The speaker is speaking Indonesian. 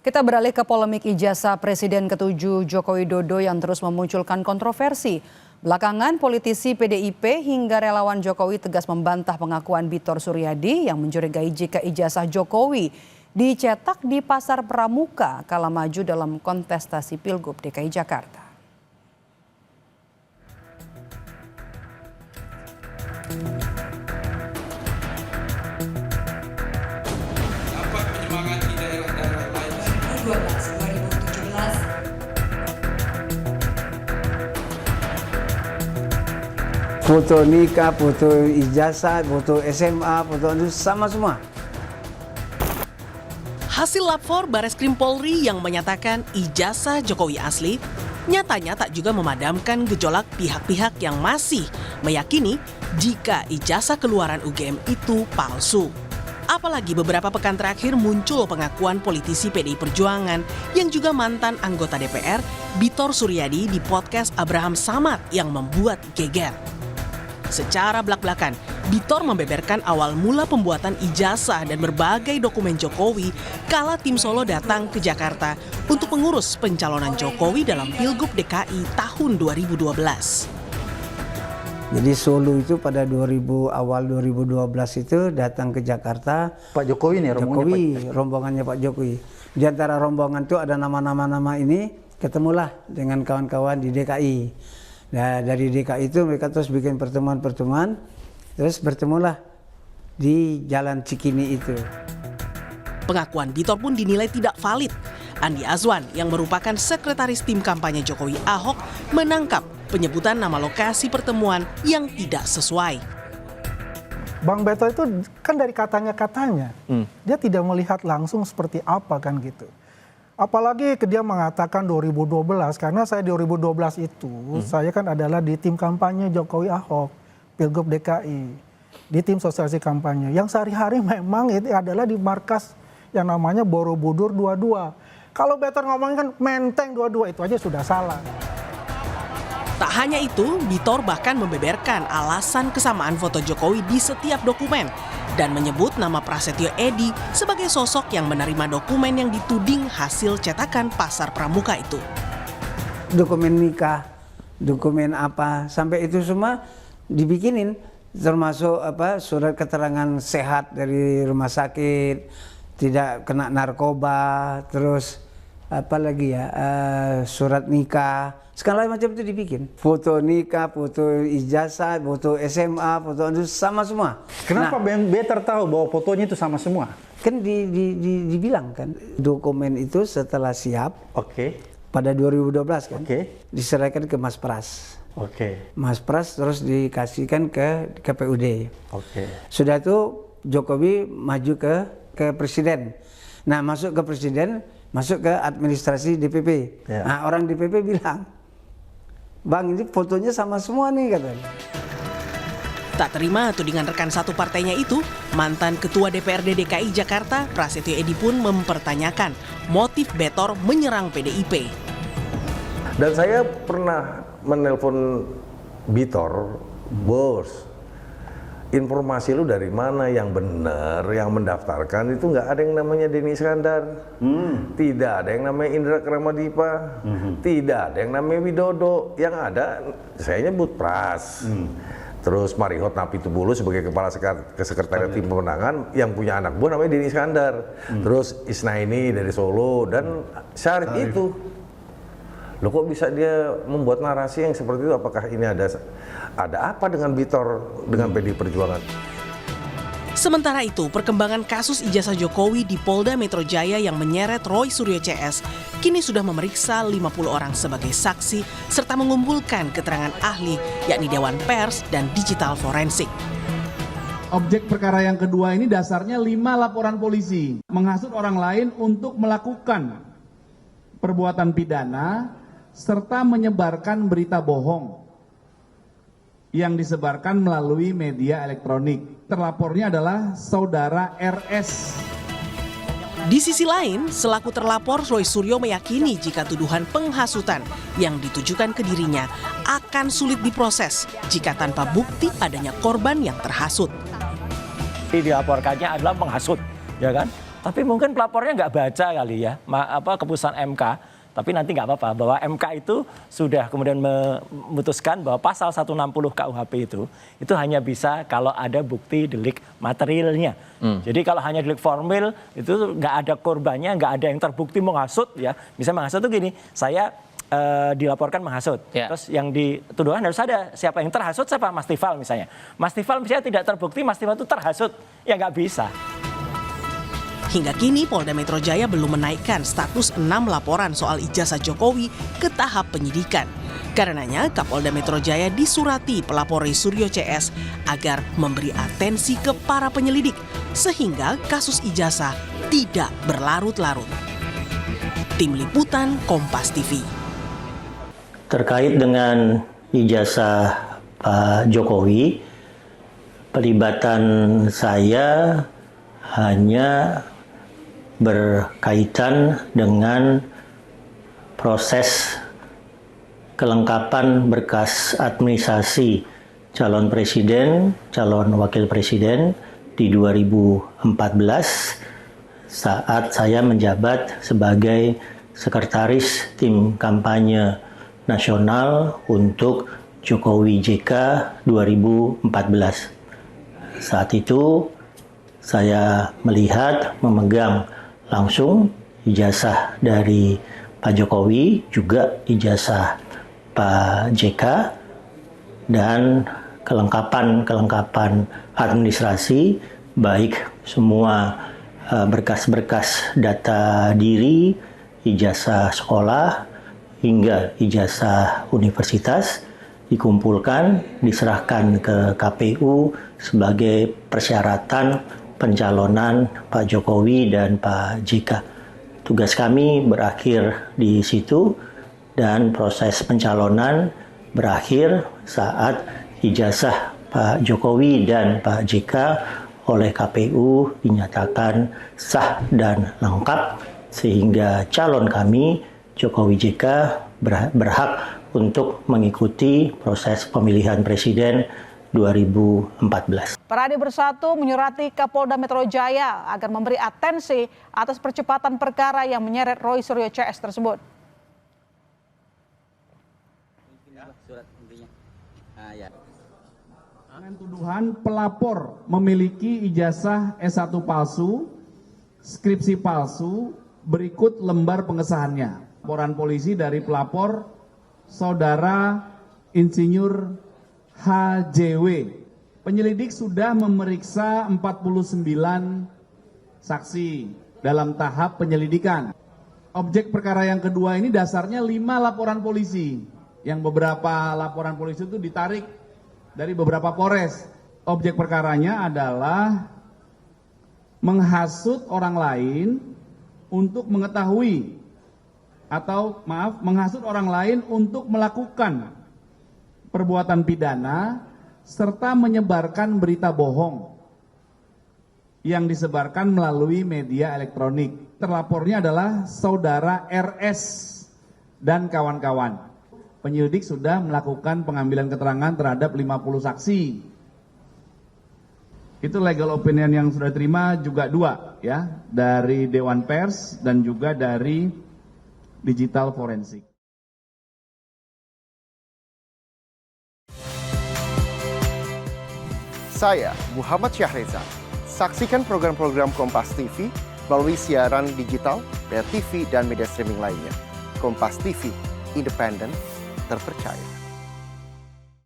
Kita beralih ke polemik ijazah Presiden ke-7 Joko Widodo yang terus memunculkan kontroversi. Belakangan politisi PDIP hingga relawan Jokowi tegas membantah pengakuan Bitor Suryadi yang mencurigai jika ijazah Jokowi dicetak di Pasar Pramuka kala maju dalam kontestasi Pilgub DKI Jakarta. Foto nikah, foto ijazah, foto SMA, foto itu sama semua. Hasil lapor Bareskrim Polri yang menyatakan ijazah Jokowi asli nyatanya tak juga memadamkan gejolak pihak-pihak yang masih meyakini jika ijazah keluaran UGM itu palsu. Apalagi beberapa pekan terakhir muncul pengakuan politisi PDI Perjuangan yang juga mantan anggota DPR, Bitor Suryadi di podcast Abraham Samad yang membuat geger. Secara belak-belakan, Bitor membeberkan awal mula pembuatan ijazah dan berbagai dokumen Jokowi kala tim Solo datang ke Jakarta untuk mengurus pencalonan Jokowi dalam Pilgub DKI tahun 2012. Jadi Solo itu pada awal 2012 itu datang ke Jakarta. Pak Jokowi nih, rombongannya Pak Jokowi. Di antara rombongan itu ada nama-nama ini, ketemulah dengan kawan-kawan di DKI. Nah, dari DKI itu mereka terus bikin pertemuan-pertemuan, terus bertemulah di Jalan Cikini itu. Pengakuan Bitor pun dinilai tidak valid. Andi Azwan yang merupakan sekretaris tim kampanye Jokowi Ahok menangkap penyebutan nama lokasi pertemuan yang tidak sesuai. Bang Beto itu kan dari katanya, dia tidak melihat langsung seperti apa kan gitu. Apalagi dia mengatakan 2012, karena saya 2012 itu, saya kan adalah di tim kampanye Jokowi Ahok, Pilgub DKI, di tim sosialisasi kampanye. Yang sehari-hari memang itu adalah di markas yang namanya Borobudur 22. Kalau Beto ngomongin kan Menteng 22, itu aja sudah salah. Tak hanya itu, Bitor bahkan membeberkan alasan kesamaan foto Jokowi di setiap dokumen dan menyebut nama Prasetyo Edy sebagai sosok yang menerima dokumen yang dituding hasil cetakan Pasar Pramuka itu. Dokumen nikah, dokumen apa, sampai itu semua dibikinin, termasuk surat keterangan sehat dari rumah sakit, tidak kena narkoba, terus surat nikah, segala macam itu dibikin. Foto nikah, foto ijazah, foto SMA, foto itu sama semua. Kenapa Better tahu bahwa fotonya itu sama semua? Kan dibilang kan, dokumen itu setelah siap, pada 2012 kan, diserahkan ke Mas Pras. Mas Pras terus dikasihkan ke KPUD. Sudah itu Jokowi maju ke presiden. Nah, masuk ke presiden, masuk ke administrasi DPP. Nah, orang DPP bilang, Bang, ini fotonya sama semua nih, katanya. Tak terima tudingan rekan satu partainya itu, mantan Ketua DPRD DKI Jakarta, Prasetyo Edy pun mempertanyakan motif Betor menyerang PDIP. Dan saya pernah menelpon Bitor, bos, informasi lu dari mana yang benar, yang mendaftarkan itu nggak ada yang namanya Denny Iskandar, tidak ada yang namanya Indra Kramadipa, tidak ada yang namanya Widodo, yang ada saya nyebut Pras, terus Marihot Napitupulu sebagai kepala sekretariat tim pemenangan yang punya anak buah namanya Denny Iskandar, terus Isnaini dari Solo dan Syarif itu. Loh, kok bisa dia membuat narasi yang seperti itu? Apakah ini ada apa dengan Bitor, dengan PDI Perjuangan? Sementara itu, perkembangan kasus ijazah Jokowi di Polda Metro Jaya yang menyeret Roy Suryo CS kini sudah memeriksa 50 orang sebagai saksi serta mengumpulkan keterangan ahli yakni Dewan Pers dan Digital Forensik. Objek perkara yang kedua ini dasarnya 5 laporan polisi menghasut orang lain untuk melakukan perbuatan pidana serta menyebarkan berita bohong yang disebarkan melalui media elektronik. Terlapornya adalah saudara RS. Di sisi lain, selaku terlapor Roy Suryo meyakini jika tuduhan penghasutan yang ditujukan ke dirinya akan sulit diproses jika tanpa bukti adanya korban yang terhasut. Dilaporkannya adalah menghasut, ya kan? Tapi mungkin pelapornya nggak baca kali ya, keputusan MK. Tapi nanti nggak apa-apa, bahwa MK itu sudah kemudian memutuskan bahwa pasal 160 KUHP itu hanya bisa kalau ada bukti delik materialnya. Jadi kalau hanya delik formil, itu nggak ada korbannya, nggak ada yang terbukti menghasut ya. Misalnya menghasut itu gini, saya dilaporkan menghasut. Terus yang dituduhkan harus ada siapa yang terhasut, siapa Mas Tifal misalnya. Mas Tifal misalnya tidak terbukti, Mas Tifal itu terhasut, ya nggak bisa. Hingga kini Polda Metro Jaya belum menaikkan status 6 laporan soal ijazah Jokowi ke tahap penyidikan. Karenanya Kapolda Metro Jaya disurati pelapor Suryo CS agar memberi atensi ke para penyelidik sehingga kasus ijazah tidak berlarut-larut. Tim Liputan Kompas TV. Terkait dengan ijazah Pak Jokowi, pelibatan saya hanya berkaitan dengan proses kelengkapan berkas administrasi calon presiden, calon wakil presiden di 2014 saat saya menjabat sebagai sekretaris tim kampanye nasional untuk Jokowi JK 2014. Saat itu saya melihat, memegang langsung ijazah dari Pak Jokowi, juga ijazah Pak JK, dan kelengkapan administrasi, baik semua berkas-berkas data diri, ijazah sekolah, hingga ijazah universitas, dikumpulkan, diserahkan ke KPU sebagai persyaratan pencalonan Pak Jokowi dan Pak JK. Tugas kami berakhir di situ dan proses pencalonan berakhir saat ijazah Pak Jokowi dan Pak JK oleh KPU dinyatakan sah dan lengkap sehingga calon kami Jokowi JK berhak untuk mengikuti proses pemilihan presiden 2014. Parade Bersatu menyurati Kapolda Metro Jaya agar memberi atensi atas percepatan perkara yang menyeret Roy Suryo CS tersebut. Dengan tuduhan pelapor memiliki ijazah S1 palsu, skripsi palsu, berikut lembar pengesahannya. Laporan polisi dari pelapor Saudara Insinyur HJW. Penyelidik sudah memeriksa 49 saksi dalam tahap penyelidikan. Objek perkara yang kedua ini dasarnya 5 laporan polisi. Yang beberapa laporan polisi itu ditarik dari beberapa Polres. Objek perkaranya adalah menghasut orang lain untuk mengetahui menghasut orang lain untuk melakukan perbuatan pidana serta menyebarkan berita bohong yang disebarkan melalui media elektronik. Terlapornya adalah Saudara RS dan kawan-kawan. Penyelidik sudah melakukan pengambilan keterangan terhadap 50 saksi. Itu legal opinion yang sudah diterima juga 2 ya, dari Dewan Pers dan juga dari Digital Forensik. Saya Muhammad Syahreza. Saksikan program-program Kompas TV melalui siaran digital, pay TV, dan media streaming lainnya. Kompas TV, independen, terpercaya.